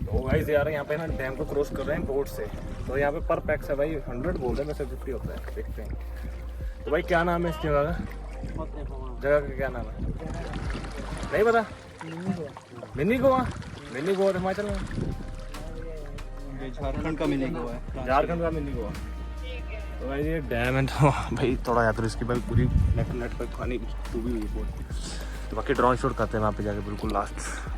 तो गाइस यार यहाँ पे ना डैम को क्रॉस कर रहे हैं बोट से। तो यहाँ पे पर पैक्स है भाई 100 बोल रहे हैं, वैसे 50 होता है, देखते हैं। तो भाई क्या नाम है इस जगह का? जगह का क्या नाम है नहीं पता? मिनी गोवा। मिनी गोवा तो हिमाचल में, झारखंड का मिनी गोवा है। झारखंड का मिनी गोवा। तो भाई ये डैम है, तो भाई थोड़ा याद इसकी भाई पूरी नेट पर खानी डूबी हुई है बहुत। तो बाकी ड्रोन शूट करते हैं वहाँ पे जाके बिल्कुल लास्ट।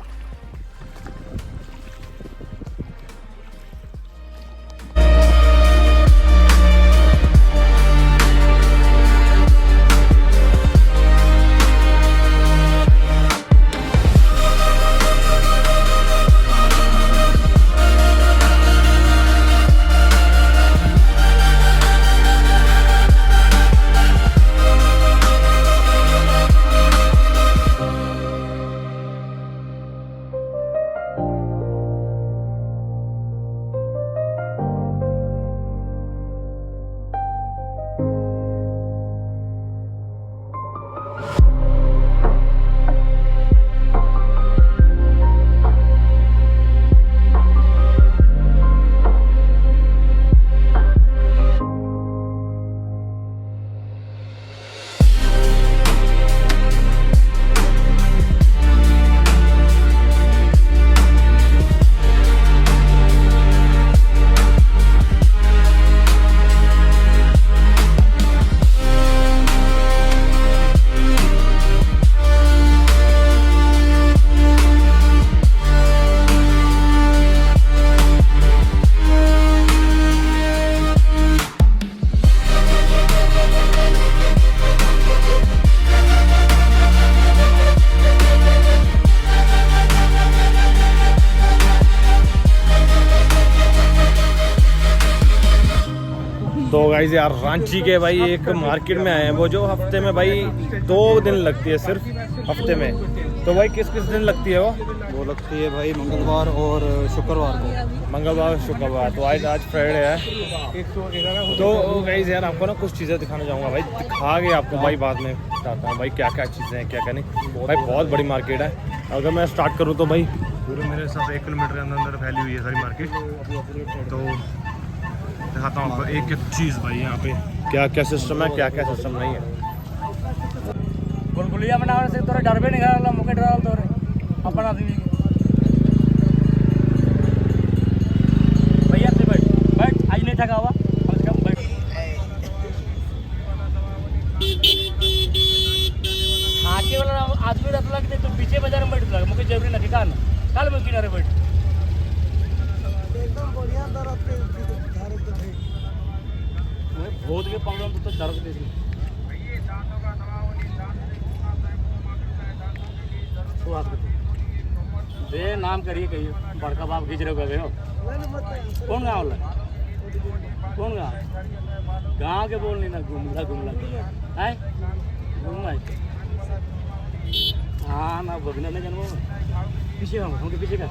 तो गाइस यार रांची के भाई एक मार्केट में आए हैं, वो जो हफ्ते में भाई 2 दिन लगती है सिर्फ हफ्ते में। तो भाई किस किस दिन लगती है वो लगती है भाई मंगलवार और शुक्रवार को। मंगलवार शुक्रवार। तो आज फ्राइडे है। तो गाइस यार आपको ना कुछ चीज़ें दिखाना चाहूँगा भाई, दिखा के आपको भाई बाद में बताता हूँ भाई क्या क्या चीज़ें हैं क्या क्या नहीं। भाई बहुत बड़ी मार्केट है। अगर मैं स्टार्ट करूँ तो भाई पूरे मेरे हिसाब से 1 किलोमीटर के अंदर फैली हुई है सारी मार्केट। तो दिखाता हूँ आपको एक एक चीज़ भाई यहाँ पे क्या क्या सिस्टम है क्या क्या सिस्टम नहीं है। गुलगुलिया बनाने से तोरे डर भी नहीं रहा, मुके डरा तोरे अपन आदमी भैया से बैठ बैठ, आज नहीं थका हुआ कम से कम बैठ। आगे वाला आदमी रहता लगे तो पीछे बाजार में बैठ लगा, मुझे जरूरी नहीं काल काल में किनारे बैठ एकदम बढ़िया दर्द बहुत के प्रॉब्लम तो दर्द दे दे नाम करिए कहिए बड़का बाप खींच रहे गए हो। कौन गाँव ला कौन गाँव गाँव के बोल नहीं ना घूमला घूमला है घूमना हाँ ना बगने नहीं जन्म पीछे हमके पीछे का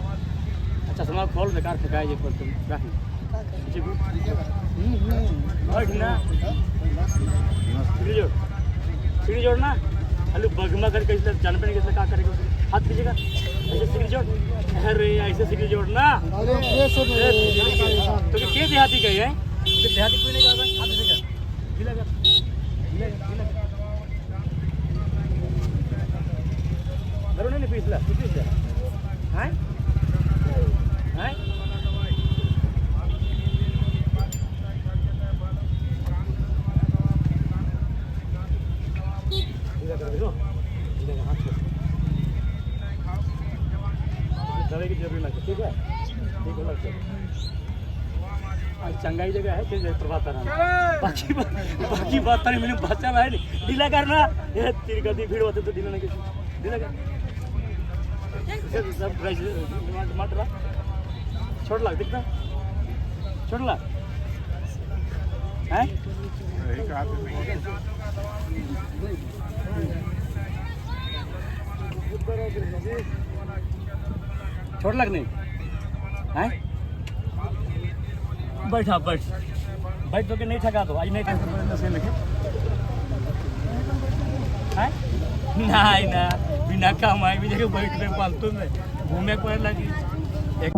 अच्छा समाज खोल बेकार फेंकाए ये पर तुम पीछे बैठ ना सीढ़ी जोड़ ना अरे बगमा कर कैसे जान पे कैसे क्या करेगा हाथ पीछेगा ऐसे सीढ़ी जोड़। अरे ऐसे सीढ़ी जोड़ ना तो क्या देहाती गई है देहाती कोई नहीं करता हाथ से कर ढीला कर करो नहीं पिछला हैं हैं की जरूरी लगती ठीक है ठीक है लगता चंगाई जगह है फिर प्रभात बाकी बात नहीं मैंने बच्चा है ढीला करना ये तेरी गति भीड़ होते तो ढीला नहीं ढीला कर सब मत रहा छोड़ लग दिखता छोड़ लग हैं छोड़ लग नहीं हैं बैठा बैठ बैठ तो के नहीं ठगा दो आज नहीं ठगा से लेके हैं नहीं ना बिना कमाई भी जगह बैठ में फालतू में घूमे को लगी एक